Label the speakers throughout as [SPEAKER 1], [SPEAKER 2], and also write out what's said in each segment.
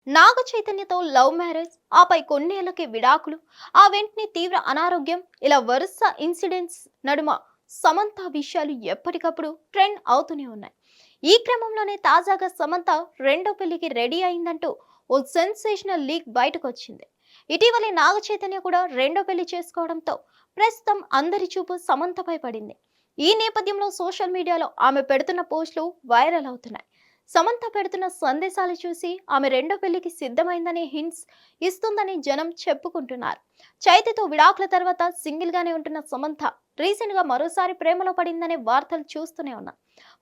[SPEAKER 1] నాగ చైతన్యతో love marriage, ఆపై కొన్నేళ్లకి విడాకులు, ఆ వెంటనే తీవ్ర అనారోగ్యం, ఇలా వరుస ఇన్సిడెంట్స్ నడుమ సమంత విషయాలు ఎప్పటికప్పుడు ట్రెండ్ అవుతూనే ఉన్నాయి. ఈ క్రమంలోనే తాజాగా సమంత రెండో పెళ్లికి రెడీ అయిందంటూ ఓ సెన్సేషనల్ లీక్ బయటకు వచ్చింది. ఇటీవలే నాగ చైతన్య కూడా రెండో పెళ్లి చేసుకోవడంతో ప్రస్తుతం అందరి చూపు సమంతపై పడింది. ఈ నేపథ్యంలో సోషల్ మీడియాలో ఆమె పెడుతున్న పోస్టులు వైరల్ అవుతున్నాయి. సమంత పెడుతున్న సందేశాలు చూసి ఆమె రెండో పెళ్లికి సిద్ధమైందనే హింట్స్ ఇస్తుందని జనం చెప్పుకుంటున్నారు. చైతితో విడాకుల తర్వాత సింగిల్ గానే ఉంటున్న సమంత రీసెంట్ గా మరోసారి ప్రేమలో పడిందనే వార్తలు చూస్తూనే ఉన్నాం.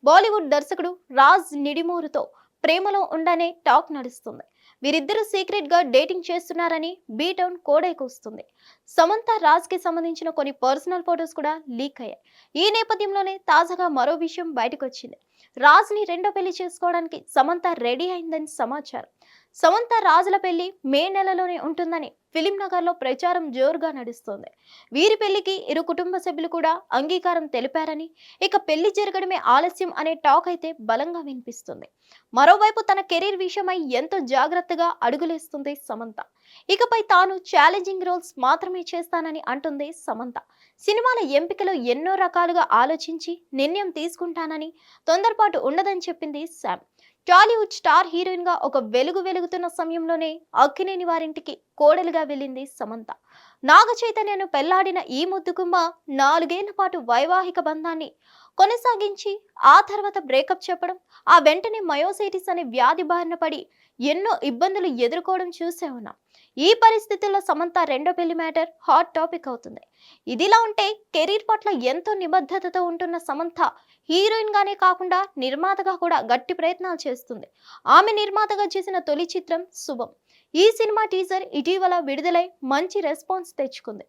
[SPEAKER 1] బాలీవుడ్ దర్శకుడు రాజ్ నిడిమూరుతో ప్రేమలో ఉండనే టాక్ నడుస్తుంది. వీరిద్దరూ సీక్రెట్ గా డేటింగ్ చేస్తున్నారని బీటౌన్ కోడైకొస్తుంది. సమంత రాజ్ కి సంబంధించిన కొన్ని పర్సనల్ ఫొటోస్ కూడా లీక్ అయ్యాయి. ఈ నేపథ్యంలోనే తాజాగా మరో విషయం బయటకు వచ్చింది. రాజ్ ని రెండో పెళ్లి చేసుకోవడానికి సమంత రెడీ అయిందని సమాచారం. సమంత రాజుల పెళ్లి మే నెలలోనే ఉంటుందని ఫిలిం నగర్ లో ప్రచారం జోరుగా నడుస్తోంది. వీరి పెళ్లికి ఇరు కుటుంబ సభ్యులు కూడా అంగీకారం తెలిపారని, ఇక పెళ్లి జరగడమే ఆలస్యం అనే టాక్ అయితే బలంగా వినిపిస్తుంది. మరోవైపు తన కెరీర్ విషయమై ఎంతో జాగ్రత్తగా అడుగులేస్తుంది సమంత. ఇకపై తాను ఛాలెంజింగ్ రోల్స్ మాత్రమే చేస్తానని అంటుంది సమంత. సినిమాల ఎంపికలో ఎన్నో రకాలుగా ఆలోచించి నిర్ణయం తీసుకుంటానని, తొందరపాటు ఉండదని చెప్పింది శామ్. టాలీవుడ్ స్టార్ హీరోయిన్ గా ఒక వెలుగుతున్న సమయంలోనే అక్కినేని వారింటికి కోడలుగా వెళ్ళింది సమంత. నాగ చైతన్యను పెళ్లాడిన ఈ ముద్దుగుమ్మ 4 ఏళ్ల పాటు వైవాహిక బంధాన్ని కొనసాగించి ఆ తర్వాత బ్రేకప్ చెప్పడం, ఆ వెంటనే మయోసైటిస్ అనే వ్యాధి బారిన పడి ఎన్నో ఇబ్బందులు ఎదుర్కోవడం చూసే ఉన్నాం. ఈ పరిస్థితుల్లో సమంత రెండో పెళ్లి మ్యాటర్ హాట్ టాపిక్ అవుతుంది. ఇదిలా ఉంటే కెరీర్ పట్ల ఎంతో నిబద్ధతతో ఉంటున్న సమంత హీరోయిన్ గానే కాకుండా నిర్మాతగా కూడా గట్టి ప్రయత్నాలు చేస్తుంది. ఆమె నిర్మాతగా చేసిన తొలి చిత్రం శుభం. ఈ సినిమా టీజర్ ఇటీవల విడుదలై మంచి రెస్పాన్స్ తెచ్చుకుంది.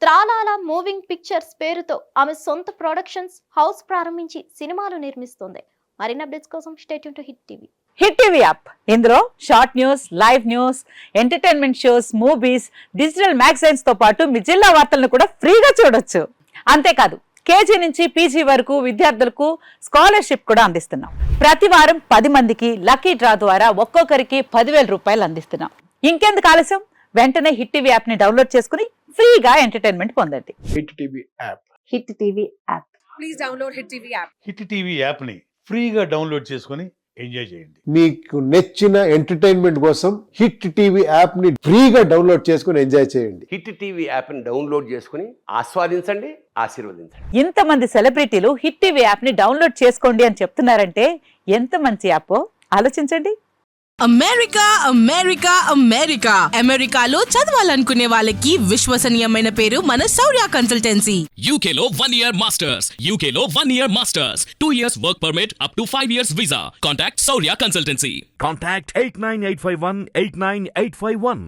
[SPEAKER 1] త్రాలాల మూవింగ్ పిక్చర్స్ పేరుతో ఆమె సొంత ప్రొడక్షన్స్ హౌస్ ప్రారంభించి సినిమాలు నిర్మిస్తుంది. మరిన్ని అప్డేట్స్ కోసం stay tune to hit TV.
[SPEAKER 2] Hit TV app ఇందులో short news, live news, entertainment shows, movies, digital magazines తో పాటు మీ జిల్లా వార్తలను కూడా ఫ్రీగా చూడొచ్చు. అంతేకాదు కేజీ నుంచి పీజీ వరకు విద్యార్థులకు స్కాలర్షిప్ కూడా అందిస్తున్నాం. ప్రతి వారం 10 మందికి లక్కీ డ్రా ద్వారా ఒక్కొక్కరికి 10,000 రూపాయలు అందిస్తున్నాం. ఇంకెందుకు ఆలస్యం, వెంటనే హిట్ టీవీ యాప్ ని డౌన్లోడ్ చేసుకుని ఫ్రీగా ఎంటర్టైన్మెంట్ పొందండి.
[SPEAKER 3] Hit TV app.
[SPEAKER 2] Hit TV app.
[SPEAKER 4] Please download hit TV app.
[SPEAKER 5] Hit TV యాప్ని ఫ్రీగా డౌన్లోడ్ చేసుకొని ఎంజాయ్ చేయండి.
[SPEAKER 3] మీకు నచ్చిన ఎంటర్టైన్మెంట్ కోసం హిట్ టీవీ యాప్ ని ఫ్రీగా డౌన్లోడ్ చేసుకొని ఎంజాయ్ చేయండి.
[SPEAKER 6] హిట్ టీవీ యాప్ ని డౌన్లోడ్ చేసుకుని ఆస్వాదించండి, ఆశీర్వదించండి.
[SPEAKER 2] ఇంతమంది సెలబ్రిటీలు హిట్ టీవీ యాప్ ని డౌన్లోడ్ చేసుకోండి అని చెప్తున్నారంటే ఎంత మంచి యాప్ ఆలోచించండి.
[SPEAKER 4] అమెరికా అమెరికా అమెరికా అమెరికాలో చదవాలనుకునే వాళ్ళకి విశ్వసనీయమైన పేరు మన శౌర్య కన్సల్టెన్సీ.
[SPEAKER 7] UK లో 1 year masters. UK లో 1 year masters. 2 years work permit up to 5 years visa. Contact Saurya Consultancy.
[SPEAKER 8] Contact 89851 89851.